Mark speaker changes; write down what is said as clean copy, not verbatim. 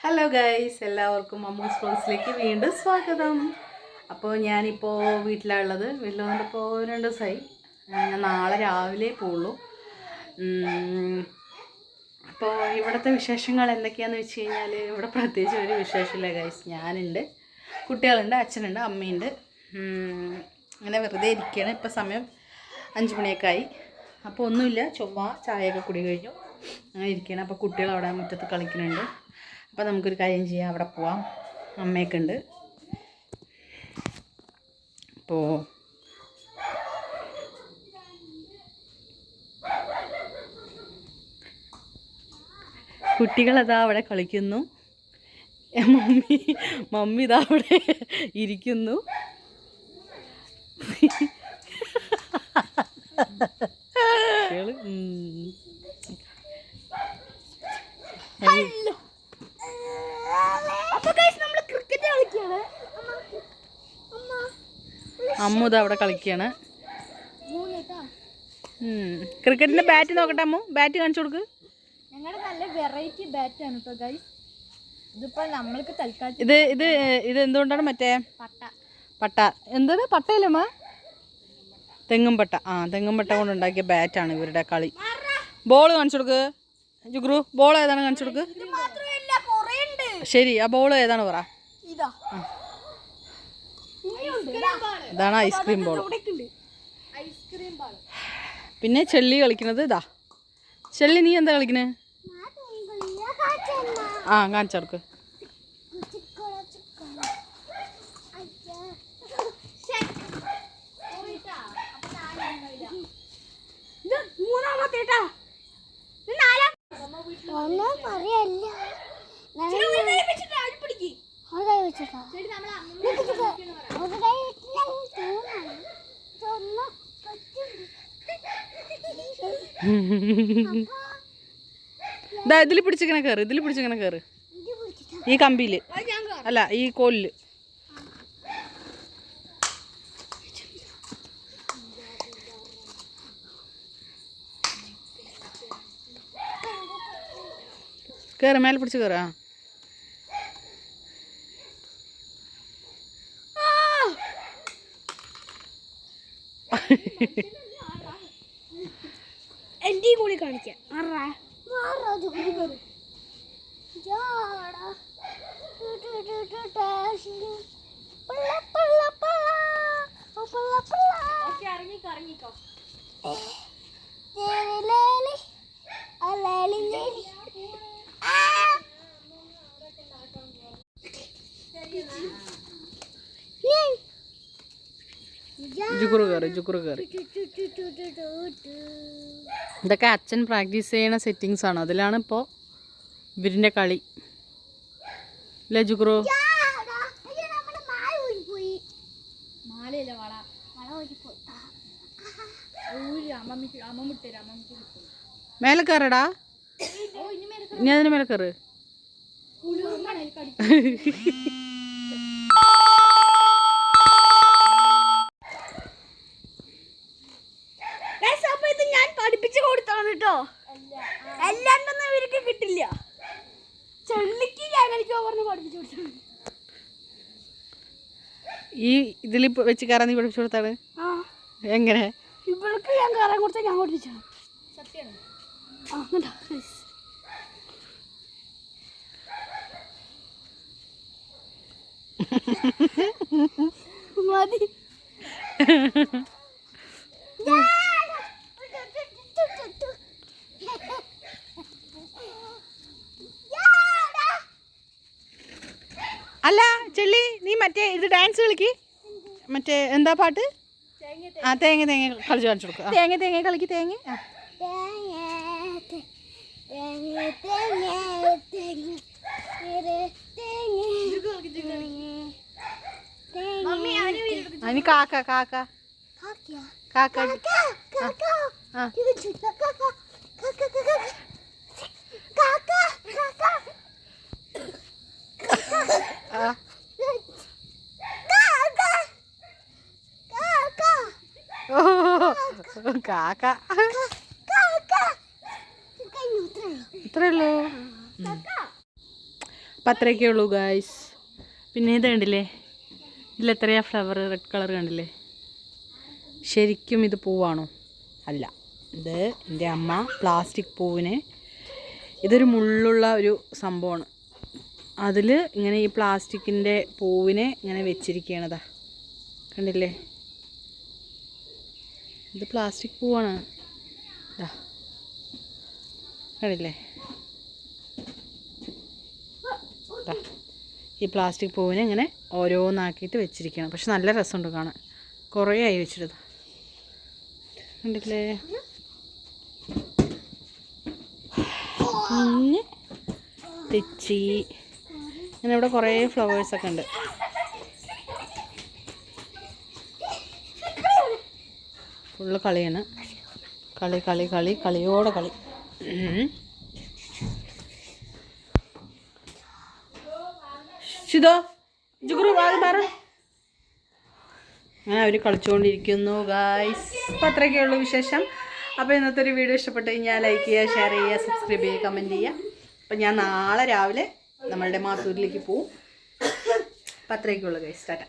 Speaker 1: Hello guys, എല്ലാവർക്കും അമ്മൂസ് വ്ലോഗ്സിലേക്ക് വീണ്ടും സ്വാഗതം. അപ്പോൾ ഞാനിപ്പോൾ വീട്ടിലുള്ളത്. വീട്ടിൽ വന്നിട്ടിപ്പോൾ 2 ദിവസമായി. ഞാൻ നാളെ രാവിലെ പോവുള്ളൂ. അപ്പോൾ ഇവിടുത്തെ വിശേഷങ്ങൾ എന്തൊക്കെയാണെന്ന് വെച്ച് കഴിഞ്ഞാൽ ഇവിടെ പ്രത്യേകിച്ച് ഒരു വിശേഷമില്ല ഗൈസ്. ഞാനുണ്ട്, കുട്ടികളുണ്ട്, അച്ഛനുണ്ട്, അമ്മയുണ്ട്. അങ്ങനെ വെറുതെ ഇരിക്കുകയാണ്. ഇപ്പോൾ സമയം 5 മണിയൊക്കെ ആയി. അപ്പോൾ ഒന്നുമില്ല, ചുമ്മാ ചായയൊക്കെ കുടി കഴിഞ്ഞു അങ്ങനെ ഇരിക്കുകയാണ്. അപ്പോൾ കുട്ടികൾ അവിടെ മുറ്റത്ത് കളിക്കുന്നുണ്ട്. അപ്പോൾ നമുക്കൊരു കാര്യം ചെയ്യാം, അവിടെ പോവാം. അമ്മയൊക്കെ ഉണ്ട്. അപ്പോൾ കുട്ടികളതാ അവിടെ കളിക്കുന്നു. മമ്മി ഇതാ അവിടെ ഇരിക്കുന്നു. അമ്മു ഇതാ അവിടെ കളിക്കുകയാണ്. ക്രിക്കറ്റിന്റെ ബാറ്റ് നോക്കട്ടെ അമ്മു, ബാറ്റ് കാണിച്ചു കൊടുക്ക്.
Speaker 2: ഞങ്ങളുടെ നല്ല വെറൈറ്റി ബാറ്റാണ് കേട്ടോ ഗൈസ്. ഇതിപ്പോ നമ്മൾക്ക് തൽക്കാലം
Speaker 1: ഇത് എന്തുകൊണ്ടാണ് മറ്റേ പട്ട എന്താണ് പട്ടയിലമ്മ? തെങ്ങുംപട്ട. തെങ്ങുംപട്ട കൊണ്ട് ഉണ്ടാക്കിയ ബാറ്റാണ് ഇവരുടെ കളി. ബോൾ കാണിച്ചു കൊടുക്ക് ജുഗ്രു. ബോൾ ഏതാണ് കാണിച്ചു കൊടുക്ക്. ശരി, ആ ബോൾ ഏതാണ് പറ. ഇതാണ് ഐസ്ക്രീം ബോൾ. പിന്നെ ചെള്ളി കളിക്കുന്നത് ഇതാ. ചെള്ളി, നീ എന്താ കളിക്കണേ? കാണിച്ചു കൊടുക്ക്. ഇതിൽ പിടിച്ചിങ്ങനെ കയറ്, ഈ കമ്പിയില് അല്ല, ഈ കോലില്. കയറ്, മേലെ പിടിച്ച് കയറാ.
Speaker 2: എന്റെ കൂടി കാണിക്കാം.
Speaker 1: ജുക്കുറു കയറി. ഇതൊക്കെ അച്ഛൻ പ്രാക്ടീസ് ചെയ്യണ സെറ്റിങ്സ് ആണ്. അതിലാണ് ഇപ്പോൾ ഇവരിൻ്റെ കളി. അല്ലേ ജുക്കുറു? മേലെ കയറടാ. ഇനി അതിന് മേലെ കയറ്.
Speaker 2: ഞാൻ പഠിപ്പിച്ചു കൊടുത്താണ് കേട്ടോ. അല്ലാണ്ടൊന്നും ഇവർക്ക് കിട്ടില്ല. ചെള്ളിക്ക് ഞാൻ കളിക്കാൻ പറഞ്ഞ് പഠിപ്പിച്ചു കൊടുത്താണ്.
Speaker 1: ഈ ഇതിൽ വെച്ച് കയറാൻ നീ പഠിപ്പിച്ചു കൊടുത്താണ്? എങ്ങനെ?
Speaker 2: ഇവൾക്ക് ഞാൻ കയറാൻ കൊടുത്താൽ ഞാൻ പഠിപ്പിച്ചാണ്. സത്യമാണ്. മതി.
Speaker 1: അല്ല ചെള്ളി, നീ മറ്റേ ഇത് ഡാൻസ് കളിക്ക്. മറ്റേ എന്താ പാട്ട്? തേങ്ങ കളിച്ച് കാണിച്ചു കൊടുക്കുക. തേങ്ങ കളിക്ക്. തേങ്ങ അതിന് കാക്ക കാക്ക ഇത്രേ ഉള്ളൂ. അപ്പം അത്രയൊക്കെ ഉള്ളൂ ഗായ്സ്. പിന്നെ ഇത് കണ്ടില്ലേ, ഇതിലെത്രയാ ഫ്ലവർ, റെഡ് കളർ കണ്ടില്ലേ? ശരിക്കും ഇത് പൂവാണോ? അല്ല, ഇത് എൻ്റെ അമ്മ പ്ലാസ്റ്റിക് പൂവിനെ, ഇതൊരു മുള്ളുള്ള ഒരു സംഭവമാണ്, അതിൽ ഇങ്ങനെ ഈ പ്ലാസ്റ്റിക്കിൻ്റെ പൂവിനെ ഇങ്ങനെ വെച്ചിരിക്കുകയാണതാ, കണ്ടില്ലേ? ഇത് പ്ലാസ്റ്റിക് പൂവാണ്, ഇതാ കണ്ടില്ലേ? ഈ പ്ലാസ്റ്റിക് പൂവിനെ ഇങ്ങനെ ഓരോന്നാക്കിയിട്ട് വെച്ചിരിക്കുകയാണ്. പക്ഷെ നല്ല രസമുണ്ട് കാണാൻ, കുറേ ആയി വെച്ചിട്ട്. കണ്ടില്ലേ? പിന്നെ തെച്ചി, അങ്ങനെ ഇവിടെ കുറേ ഫ്ലവേഴ്സൊക്കെ ഉണ്ട്. ഫുള്ള് കളിയാണ്, കളി കളി കളി കളിയോടെ കളി. ശിതോ ജുഗുറു അത് പറ. അങ്ങനെ അവർ കളിച്ചുകൊണ്ടിരിക്കുന്നു ഗായ്സ്. അപ്പോൾ അത്രയൊക്കെ ഉള്ളൂ വിശേഷം. അപ്പോൾ ഇന്നത്തെ ഒരു വീഡിയോ ഇഷ്ടപ്പെട്ട് കഴിഞ്ഞാൽ ലൈക്ക് ചെയ്യുക, ഷെയർ ചെയ്യുക, സബ്സ്ക്രൈബ് ചെയ്യുക, കമൻറ്റ് ചെയ്യുക. അപ്പോൾ ഞാൻ നാളെ രാവിലെ നമ്മളുടെ മാത്തൂരിലേക്ക് പോവും. അപ്പോൾ അത്രയൊക്കെ ഉള്ളൂ ഗൈസ്. ടാറ്റ.